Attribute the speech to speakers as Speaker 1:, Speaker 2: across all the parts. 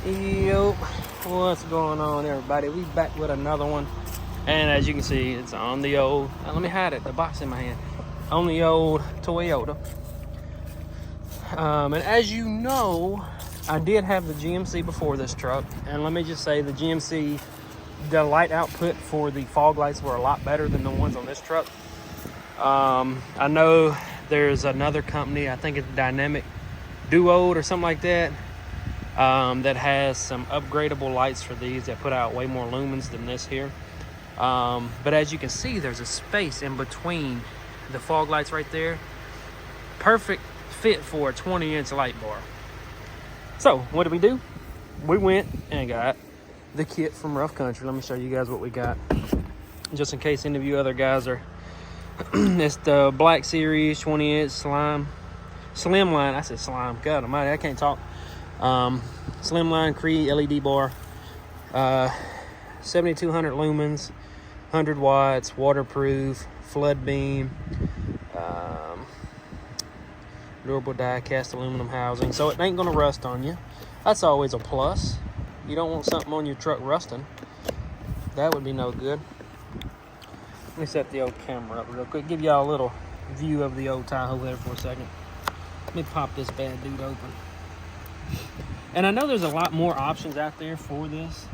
Speaker 1: Yo, what's going on, everybody? We back with another one, and as you can see, it's on the old. Let me hide it. The box in my hand, on the old Toyota. And as you know, I did have the GMC before this truck, and let me just say, the GMC, the light output for the fog lights were a lot better than the ones on this truck. I know there's another company, I think it's Dynamic Duo or something like that. That has some upgradable lights for these that put out way more lumens than this here. But as you can see, there's a space in between the fog lights right there. Perfect fit for a 20-inch light bar. So what did we do? We went and got the kit from Rough Country. Let me show you guys what we got, just in case any of you other guys are. It's the Black Series 20-inch slim line. I said slime. God almighty, I can't talk. Slimline Cree LED bar, 7200 lumens, 100 watts, waterproof, flood beam, durable die cast aluminum housing, so it ain't gonna rust on you. That's always a plus. You don't want something on your truck rusting. That would be no good. Let me set the old camera up real quick, give y'all a little view of the old Tahoe there for a second. Let me pop this bad dude open. And I know there's a lot more options out there for this,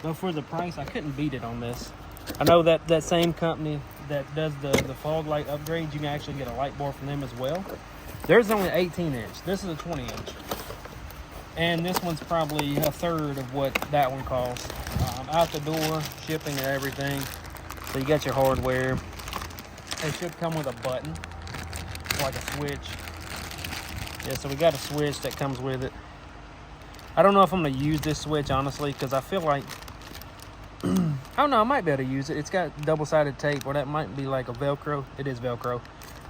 Speaker 1: but for the price, I couldn't beat it on this. I know that same company that does the fog light upgrades, you can actually get a light bar from them as well. There's only 18-inch. This is a 20-inch. And this one's probably a third of what that one costs. Out the door, shipping and everything. So you got your hardware. It should come with a button, like a switch. Yeah, so we got a switch that comes with it. I don't know if I'm going to use this switch, honestly, because I feel like, I don't know, I might be able to use it. It's got double-sided tape, or that might be like a Velcro. It is Velcro.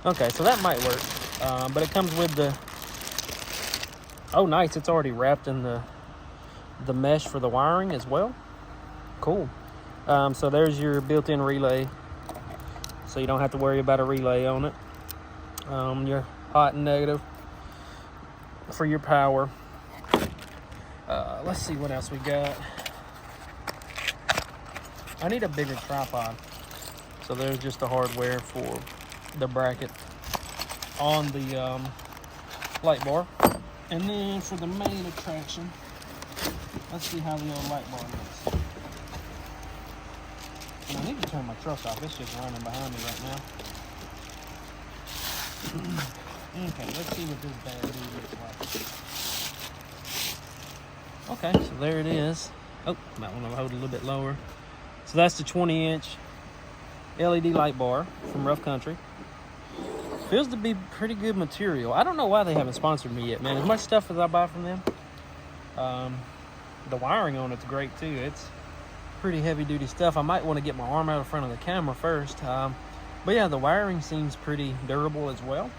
Speaker 1: Okay, so that might work. But it comes with the, oh, nice, it's already wrapped in the mesh for the wiring as well. Cool. So there's your built-in relay, so you don't have to worry about a relay on it. Your hot and negative for your power. Let's see what else we got. I need a bigger tripod. So there's just the hardware for the bracket on the light bar. And then for the main attraction, let's see how the old light bar looks. And I need to turn my truck off. It's just running behind me right now. Okay, let's see what this bad dude looks like. Okay, so there it is. Oh, might want to hold it a little bit lower. So that's the 20-inch LED light bar from Rough Country. Feels to be pretty good material. I don't know why they haven't sponsored me yet, man. As much stuff as I buy from them, the wiring on it's great too. It's pretty heavy-duty stuff. I might want to get my arm out in front of the camera first. But yeah, the wiring seems pretty durable as well,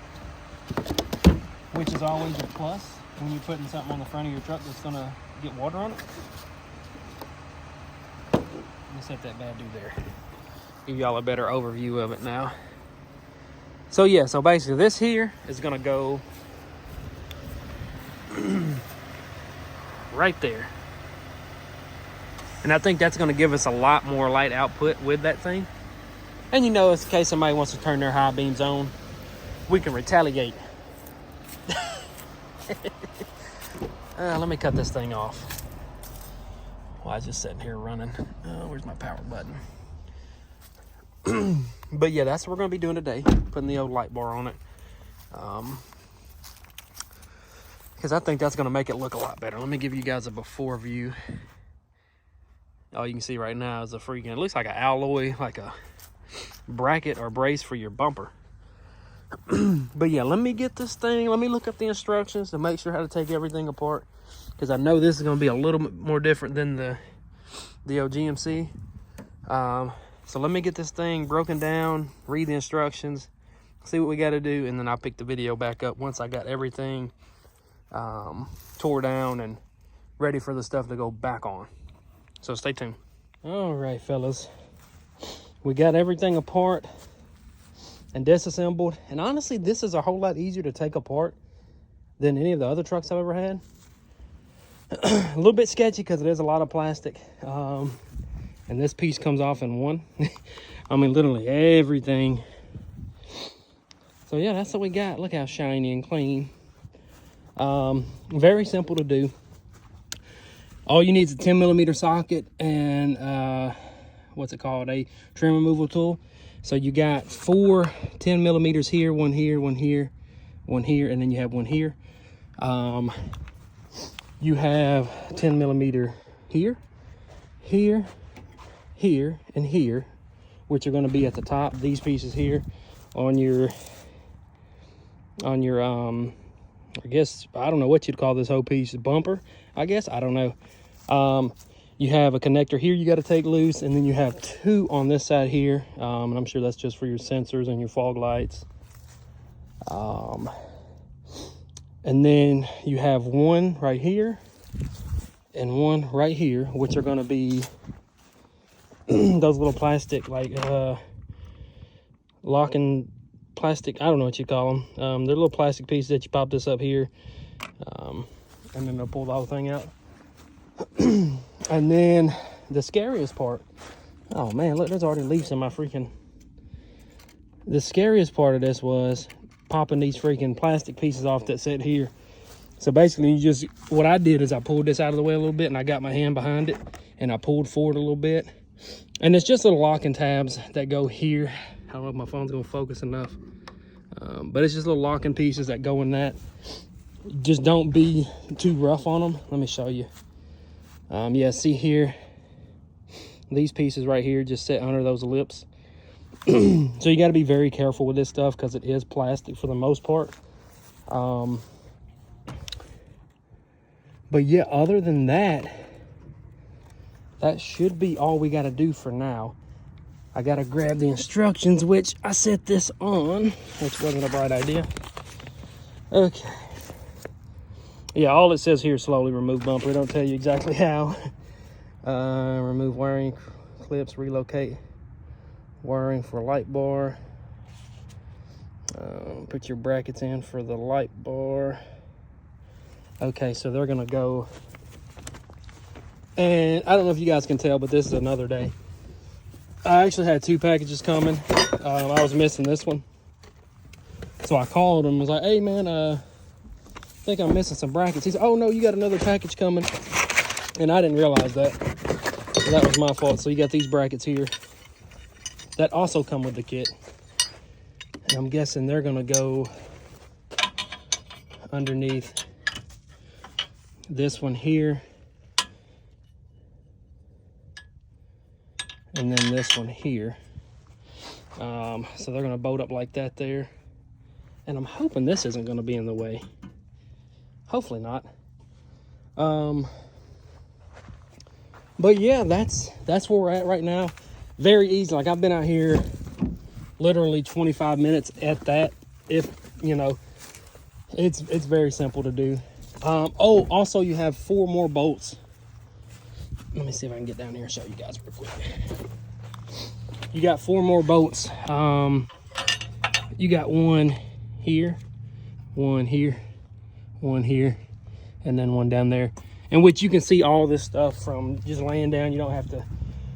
Speaker 1: which is always a plus when you're putting something on the front of your truck that's gonna get water on it. Let me set that bad dude there. Give y'all a better overview of it now. So yeah, so basically this here is gonna go right there. And I think that's gonna give us a lot more light output with that thing. And you know, in case somebody wants to turn their high beams on, we can retaliate. Let me cut this thing off. Well, I was just sitting here running. Where's my power button? But yeah, that's what we're going to be doing today. Putting the old light bar on it. Because I think that's going to make it look a lot better. Let me give you guys a before view. All you can see right now is a freaking, it looks like an alloy, like a bracket or brace for your bumper. But yeah, let me get this thing, let me look up the instructions to make sure how to take everything apart, because I know this is going to be a little bit more different than the old GMC. So let me get this thing broken down, read the instructions, see what we got to do, and then I'll pick the video back up once I got everything tore down and ready for the stuff to go back on. So stay tuned. All right, fellas, we got everything apart and disassembled, and honestly, this is a whole lot easier to take apart than any of the other trucks I've ever had. A little bit sketchy because it is a lot of plastic. And this piece comes off in one. I mean, literally everything. So yeah, that's what we got. Look how shiny and clean. Very simple to do. All you need is a 10mm socket and what's it called? A trim removal tool. So you got 4 10mm here, one here, one here, one here, and then you have one here. You have 10mm here, here, here, and here, which are going to be at the top. These pieces here on your I guess, I don't know what you'd call this whole piece, bumper, I guess, I don't know. You have a connector here you got to take loose, and then you have 2 on this side here, and I'm sure that's just for your sensors and your fog lights. And then you have 1 right here and 1 right here, which are going to be those little plastic, like locking plastic, I don't know what you call them. They're little plastic pieces that you pop this up here, and then they'll pull the whole thing out. And then the scariest part, oh man, look, there's already leaves in my freaking, the scariest part of this was popping these freaking plastic pieces off that sit here. So basically, you just, what I did is I pulled this out of the way a little bit, and I got my hand behind it, and I pulled forward a little bit. And it's just little locking tabs that go here. I don't know if my phone's gonna focus enough, but it's just little locking pieces that go in that. Just don't be too rough on them. Let me show you. Yeah, see here, these pieces right here just sit under those lips. So you got to be very careful with this stuff because it is plastic for the most part. But yeah, other than that, that should be all we got to do for now. I got to grab the instructions, which I set this on, which wasn't a bright idea. Okay. Yeah, all it says here is slowly remove bumper. It don't tell you exactly how. Remove wiring clips, relocate wiring for light bar. Put your brackets in for the light bar. Okay, so they're gonna go, and I don't know if you guys can tell, but this is another day. I actually had 2 packages coming. I was missing this one, so I called him. I was like, "Hey man, I think I'm missing some brackets." He said, "Oh no, you got another package coming," and I didn't realize that. So that was my fault. So you got these brackets here that also come with the kit, and I'm guessing they're gonna go underneath this one here, and then this one here. So they're gonna bolt up like that there, and I'm hoping this isn't gonna be in the way. Hopefully not. But yeah, that's where we're at right now. Very easy. Like, I've been out here literally 25 minutes at that. If you know, it's very simple to do. Oh, also you have 4 more bolts. Let me see if I can get down here and show you guys real quick. You got 4 more bolts. You got 1 here, 1 here, 1 here, and then 1 down there, in which you can see all this stuff from just laying down. You don't have to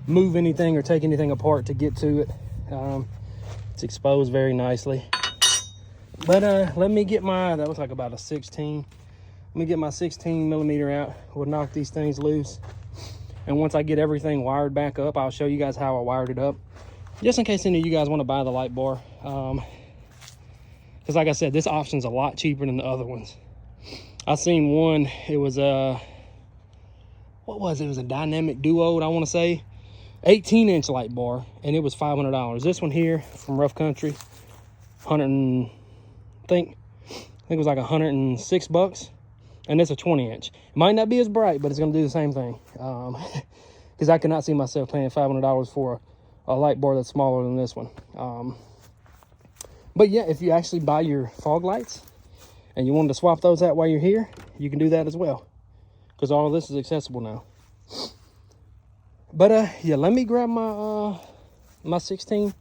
Speaker 1: move anything or take anything apart to get to it. It's exposed very nicely. But let me get my, that was like about a 16. Let me get my 16mm out. We'll knock these things loose, and once I get everything wired back up, I'll show you guys how I wired it up, just in case any of you guys want to buy the light bar. Because like I said, this option's a lot cheaper than the other ones. I seen one, it was a, what was it? It was a dynamic duo, I want to say, 18-inch light bar, and it was $500. This one here from Rough Country, I think it was like $106, and it's a 20-inch. It might not be as bright, but it's gonna do the same thing. Because I cannot see myself paying $500 for a light bar that's smaller than this one. But yeah, if you actually buy your fog lights and you wanted to swap those out while you're here, you can do that as well, because all of this is accessible now. But yeah, let me grab my my 16.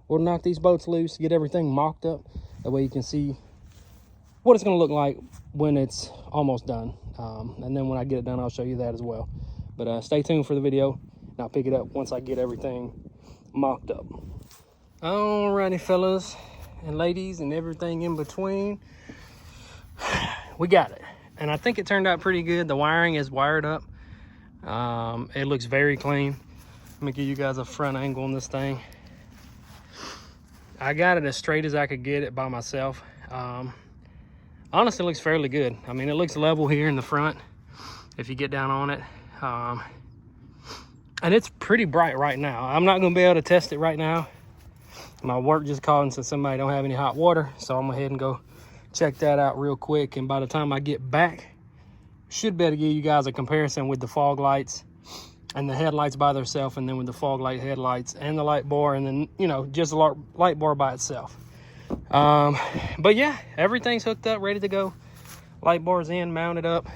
Speaker 1: We'll knock these bolts loose, get everything mocked up. That way you can see what it's gonna look like when it's almost done. And then when I get it done, I'll show you that as well. But stay tuned for the video, and I'll pick it up once I get everything mocked up. Alrighty, fellas and ladies and everything in between, we got it. And I think it turned out pretty good. The wiring is wired up. It looks very clean. Let me give you guys a front angle on this thing. I got it as straight as I could get it by myself. Honestly, it looks fairly good. I mean, it looks level here in the front if you get down on it. And it's pretty bright right now. I'm not gonna be able to test it right now. My work just called and said somebody don't have any hot water, so I'm gonna go ahead and go check that out real quick. And by the time I get back, should be able to give you guys a comparison with the fog lights and the headlights by themselves, and then with the fog light headlights and the light bar, and then, you know, just a light bar by itself. But yeah, everything's hooked up, ready to go. Light bars in, mounted up.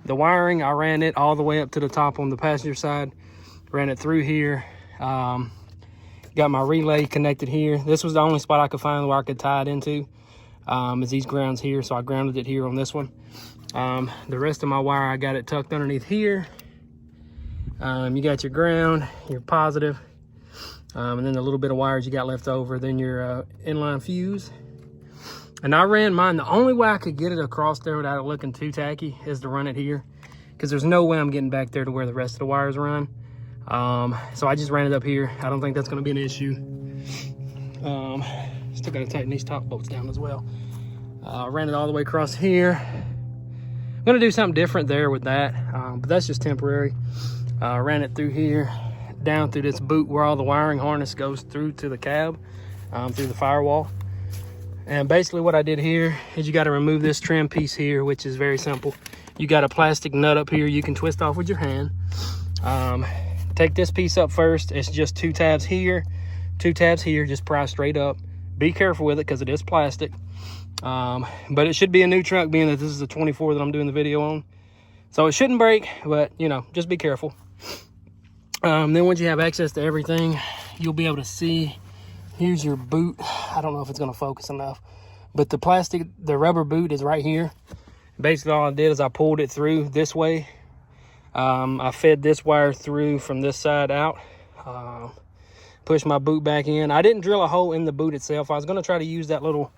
Speaker 1: The wiring, I ran it all the way up to the top on the passenger side, ran it through here. Got my relay connected here. This was the only spot I could find where I could tie it into, is these grounds here, so I grounded it here on this one. The rest of my wire, I got it tucked underneath here. You got your ground, your positive, and then the little bit of wires you got left over, then your inline fuse. And I ran mine, the only way I could get it across there without it looking too tacky is to run it here, because there's no way I'm getting back there to where the rest of the wires run. So I just ran it up here. I don't think that's going to be an issue. Still got to tighten these top bolts down as well. Ran it all the way across here. I'm going to do something different there with that, but that's just temporary. Ran it through here, down through this boot where all the wiring harness goes through to the cab, through the firewall. And basically what I did here is you got to remove this trim piece here, which is very simple. You got a plastic nut up here you can twist off with your hand. Take this piece up first. It's just 2 tabs here, 2 tabs here, just pry straight up. Be careful with it because it is plastic. But it should be a new truck, being that this is a 24 that I'm doing the video on. So it shouldn't break, but you know, just be careful. Then once you have access to everything, you'll be able to see, here's your boot. I don't know if it's gonna focus enough, but the rubber boot is right here. Basically all I did is I pulled it through this way. I fed this wire through from this side out, pushed my boot back in. I didn't drill a hole in the boot itself. I was gonna try to use that little,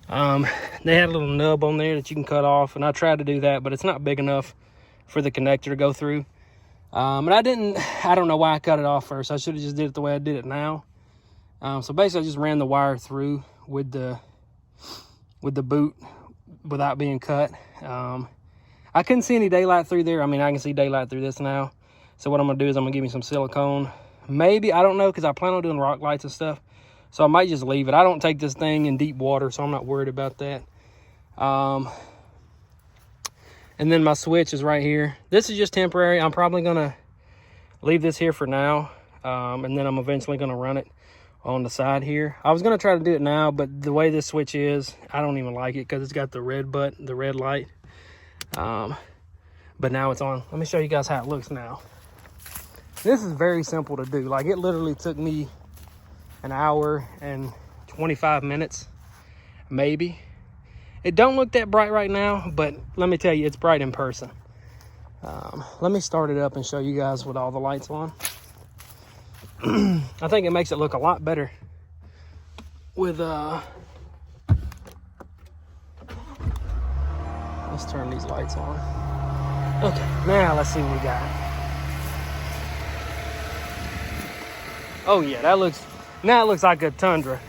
Speaker 1: they had a little nub on there that you can cut off, and I tried to do that, but it's not big enough for the connector to go through. And I don't know why I cut it off first. I should have just did it the way I did it now. So basically I just ran the wire through with the boot without being cut. I couldn't see any daylight through there. I mean, I can see daylight through this now. So what I'm gonna do is I'm gonna give me some silicone. Maybe, I don't know, because I plan on doing rock lights and stuff. So I might just leave it. I don't take this thing in deep water, so I'm not worried about that. And then my switch is right here. This is just temporary. I'm probably gonna leave this here for now. And then I'm eventually gonna run it on the side here. I was gonna try to do it now, but the way this switch is, I don't even like it because it's got the red button, the red light. But now it's on. Let me show you guys how it looks now. This is very simple to do. Like, it literally took me an hour and 25 minutes, maybe. It don't look that bright right now, but let me tell you, it's bright in person. Let me start it up and show you guys with all the lights on. I think it makes it look a lot better with, let's turn these lights on. Okay, now let's see what we got. Oh yeah, now it looks like a Tundra.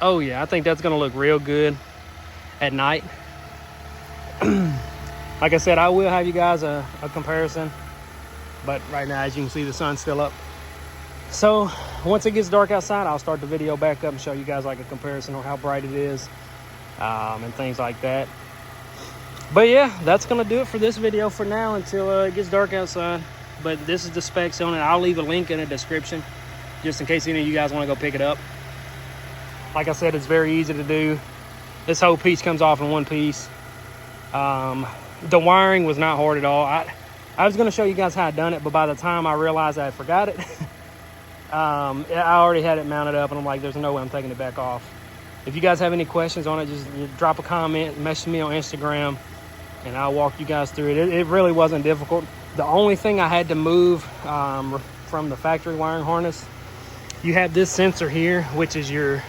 Speaker 1: Oh yeah, I think that's gonna look real good at night. Like I said, I will have you guys a comparison, but right now, as you can see, the sun's still up. So once it gets dark outside, I'll start the video back up and show you guys like a comparison on how bright it is, and things like that. But yeah, that's gonna do it for this video for now until it gets dark outside. But this is the specs on it. I'll leave a link in the description just in case any of you guys want to go pick it up. Like I said, it's very easy to do. This whole piece comes off in one piece. The wiring was not hard at all. I was going to show you guys how I done it, but by the time I realized I forgot it, I already had it mounted up, and I'm like, there's no way I'm taking it back off. If you guys have any questions on it, just drop a comment, message me on Instagram, and I'll walk you guys through it. It really wasn't difficult. The only thing I had to move from the factory wiring harness, you have this sensor here, which is your,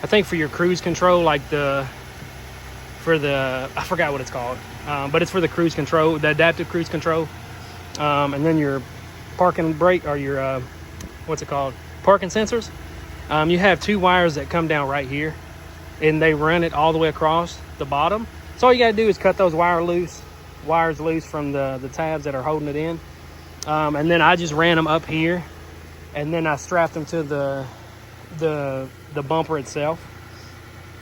Speaker 1: I think for your cruise control, like I forgot what it's called, but it's for the cruise control, the adaptive cruise control. And then your parking brake, or your, what's it called? Parking sensors. You have two wires that come down right here, and they run it all the way across the bottom. So all you gotta do is cut those wires loose from the tabs that are holding it in. And then I just ran them up here, and then I strapped them to the bumper itself.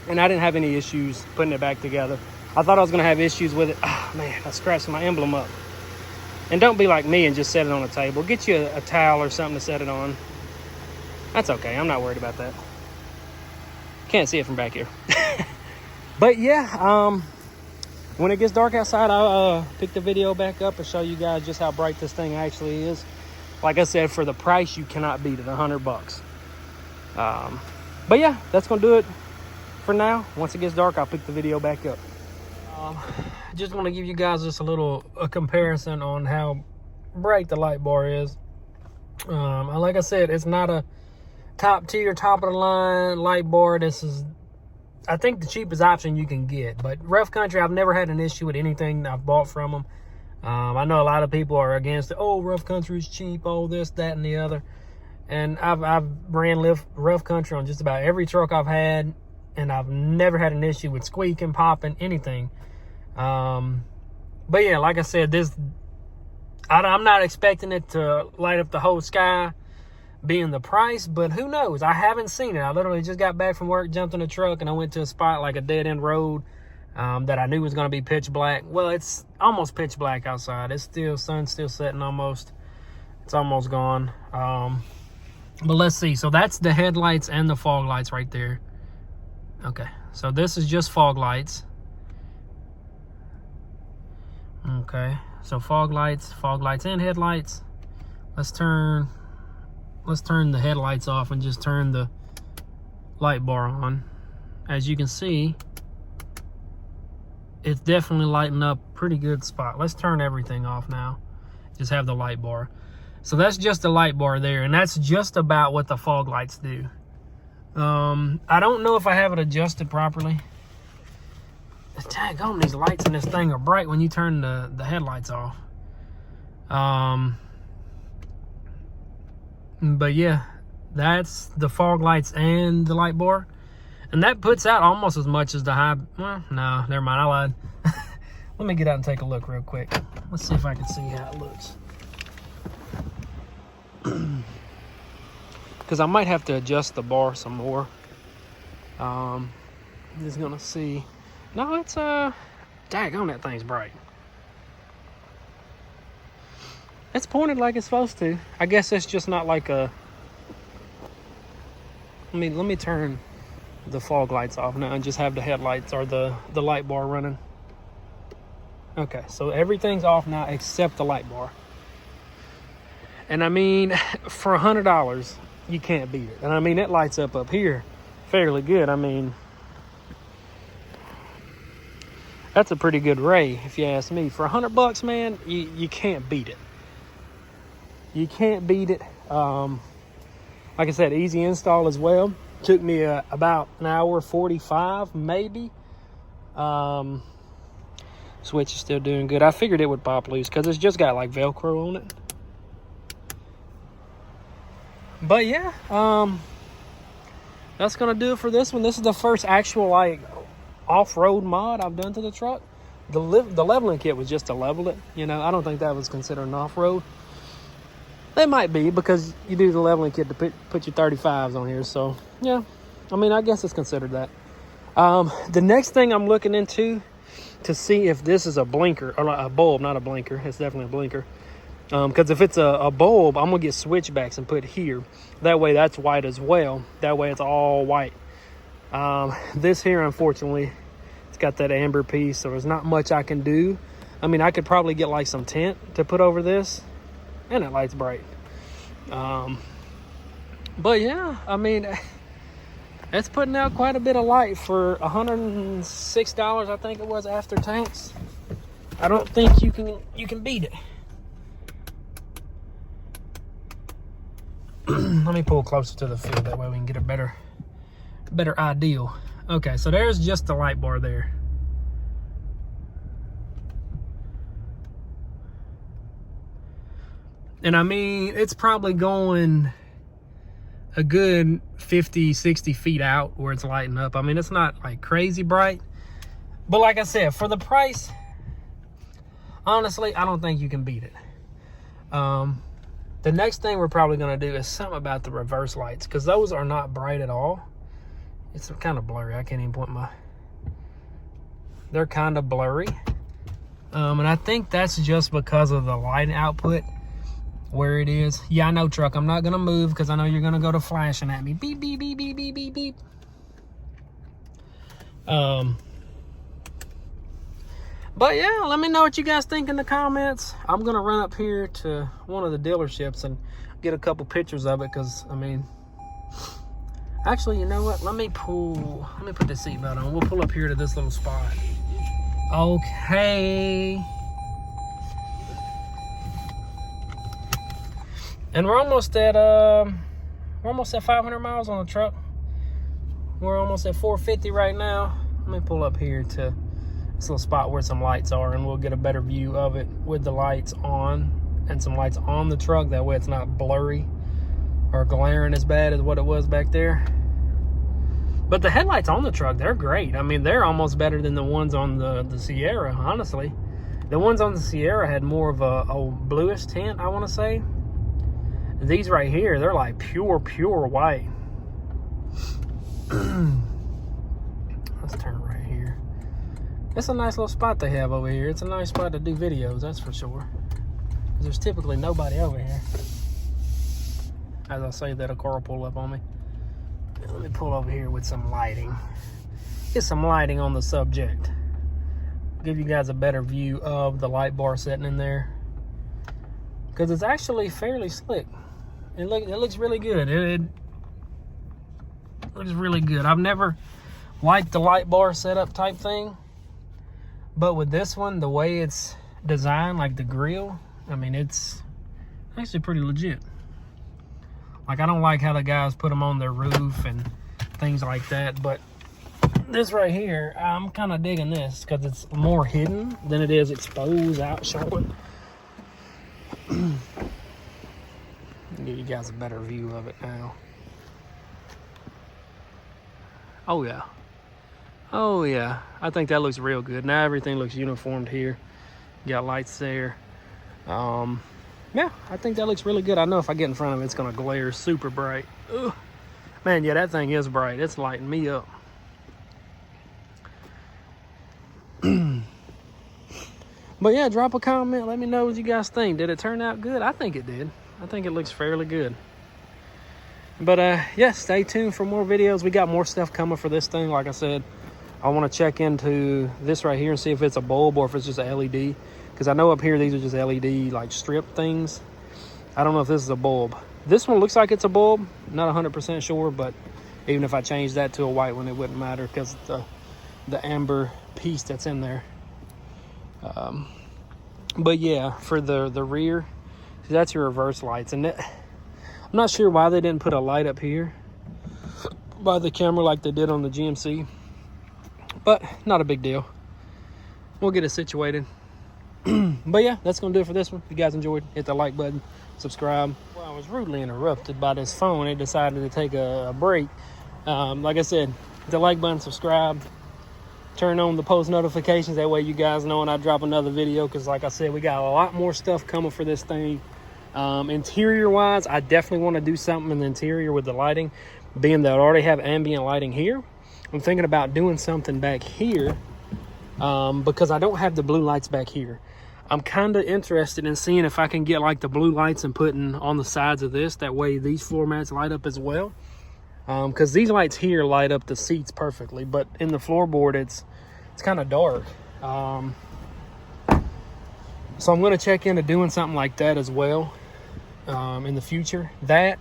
Speaker 1: And I didn't have any issues putting it back together. I thought I was gonna have issues with it. Oh man, I scratched my emblem up. And don't be like me and just set it on a table. Get you a towel or something to set it on. That's okay, I'm not worried about that. Can't see it from back here. But yeah, when it gets dark outside, I'll pick the video back up and show you guys just how bright this thing actually is. Like I said, for the price, you cannot beat it, $100. But yeah, that's gonna do it for now. Once it gets dark, I'll pick the video back up. Just want to give you guys just a comparison on how bright the light bar is. Like I said, it's not a top tier, top of the line light bar. This is, I think, the cheapest option you can get. But Rough Country, I've never had an issue with anything I've bought from them. I know a lot of people are against it. Oh, Rough Country is cheap. Oh, this, that, and the other. And I've ran Rough Country on just about every truck I've had, and I've never had an issue with squeaking, popping, anything. But yeah, like I said, I'm not expecting it to light up the whole sky, being the price, but who knows? I haven't seen it. I literally just got back from work, jumped in a truck, and I went to a spot like a dead-end road that I knew was going to be pitch black. Well, it's almost pitch black outside. It's still, sun's still setting almost. It's almost gone. But let's see. So that's the headlights and the fog lights right there. Okay, so this is just fog lights. Okay, so fog lights and headlights. Let's turn the headlights off and just turn the light bar on. As you can see, it's definitely lighting up pretty good spot. Let's turn everything off now. Just have the light bar. So that's just the light bar there, and that's just about what the fog lights do. I don't know if I have it adjusted properly. Daggone, these lights in this thing are bright when you turn the headlights off. But yeah, that's the fog lights and the light bar. And that puts out almost as much as the high. Well, no, never mind, I lied. Let me get out and take a look real quick. Let's see if I can see how it looks. Because I might have to adjust the bar some more. Just gonna see. No, it's daggone, that thing's bright. It's pointed like it's supposed to. I guess it's just not like a. Let me turn the fog lights off now and just have the headlights or the light bar running. Okay, so everything's off now except the light bar. And I mean, for $100, you can't beat it. And I mean, it lights up here fairly good. I mean, that's a pretty good ray, if you ask me. For $100, man, you can't beat it. You can't beat it. Like I said, easy install as well. Took me about an hour 45, maybe. Switch is still doing good. I figured it would pop loose because it's just got like Velcro on it. But yeah, that's gonna do it for this one. This is the first actual like off-road mod I've done to the truck. The leveling kit was just to level it. You know, I don't think that was considered an off-road. They might be, because you do the leveling kit to put your 35s on here. So yeah, I mean, I guess it's considered that. The next thing I'm looking into to see if this is a blinker, or a bulb, not a blinker. It's definitely a blinker. Because if it's a bulb, I'm gonna get switchbacks and put here. That way that's white as well. That way it's all white. This here, unfortunately, it's got that amber piece, so there's not much I can do. I mean, I could probably get like some tint to put over this, and it lights bright. But yeah, I mean, it's putting out quite a bit of light for $106, I think it was, after tanks. I don't think you can beat it. Let me pull closer to the field, that way we can get a better idea. Okay, so there's just the light bar there. And I mean, it's probably going a good 50, 60 feet out where it's lighting up. I mean, it's not like crazy bright. But like I said, for the price, honestly, I don't think you can beat it. The next thing we're probably going to do is something about the reverse lights, because those are not bright at all. It's kind of blurry. I can't even point my... They're kind of blurry. And I think that's just because of the light output where it is. Yeah, I know, truck. I'm not going to move because I know you're going to go to flashing at me. Beep, beep, beep, beep, beep, beep, beep. But yeah, let me know what you guys think in the comments. I'm going to run up here to one of the dealerships and get a couple pictures of it, because, I mean... Actually, you know what? Let me put the seatbelt on. We'll pull up here to this little spot. Okay. And we're almost at 500 miles on the truck. We're almost at 450 right now. Let me pull up here to this little spot where some lights are, and we'll get a better view of it with the lights on and some lights on the truck. That way it's not blurry or glaring as bad as what it was back there. But the headlights on the truck, they're great. I mean, they're almost better than the ones on the Sierra, honestly. The ones on the Sierra had more of a bluish tint, I want to say. These right here, they're like pure white. Let's turn right here. It's a nice little spot they have over here. It's a nice spot to do videos, that's for sure. There's typically nobody over here. As I say that, a car will pull up on me. Let me pull over here with some lighting. Get some lighting on the subject. Give you guys a better view of the light bar sitting in there, because it's actually fairly slick. It looks really good. It looks really good. I've never liked the light bar setup type thing, but with this one, the way it's designed, like the grill, I mean, it's actually pretty legit. Like, I don't like how the guys put them on their roof and things like that, but this right here, I'm kind of digging this because it's more hidden than it is exposed out showing. Give you guys a better view of it now. Oh yeah. Oh yeah. I think that looks real good. Now everything looks uniformed here. Got lights there. Yeah, I think that looks really good. I know if I get in front of it, it's gonna glare super bright. Ugh. Man, yeah, that thing is bright. It's lighting me up. But yeah, drop a comment. Let me know what you guys think. Did it turn out good? I think it did. I think it looks fairly good. But yeah, stay tuned for more videos. We got more stuff coming for this thing. Like I said, I want to check into this right here and see if it's a bulb or if it's just a LED. Because I know up here, these are just LED, like strip things. I don't know if this is a bulb. This one looks like it's a bulb. Not 100% sure, but even if I change that to a white one, it wouldn't matter because the amber piece that's in there. But yeah, for the rear, that's your reverse lights. And I'm not sure why they didn't put a light up here by the camera like they did on the GMC. But not a big deal. We'll get it situated. But yeah, that's gonna do it for this one. If you guys enjoyed, hit the like button, subscribe. Well, I was rudely interrupted by this phone. It decided to take a break. Like I said, hit the like button, subscribe, turn on the post notifications. That way you guys know when I drop another video, because like I said, we got a lot more stuff coming for this thing. Interior wise, I definitely want to do something in the interior with the lighting, being that I already have ambient lighting here. I'm thinking about doing something back here, because I don't have the blue lights back here. I'm kind of interested in seeing if I can get like the blue lights and putting on the sides of this. That way these floor mats light up as well. Because these lights here light up the seats perfectly, but in the floorboard it's kind of dark. So I'm going to check into doing something like that as well in the future. That,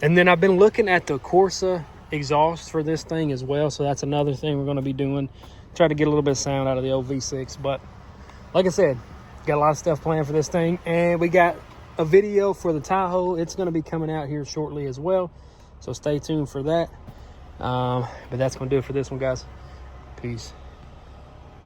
Speaker 1: and then I've been looking at the Corsa exhaust for this thing as well. So that's another thing we're going to be doing. Try to get a little bit of sound out of the old V6. But like I said, got a lot of stuff planned for this thing. And we got a video for the Tahoe. It's going to be coming out here shortly as well. So stay tuned for that. But that's going to do it for this one, guys. Peace.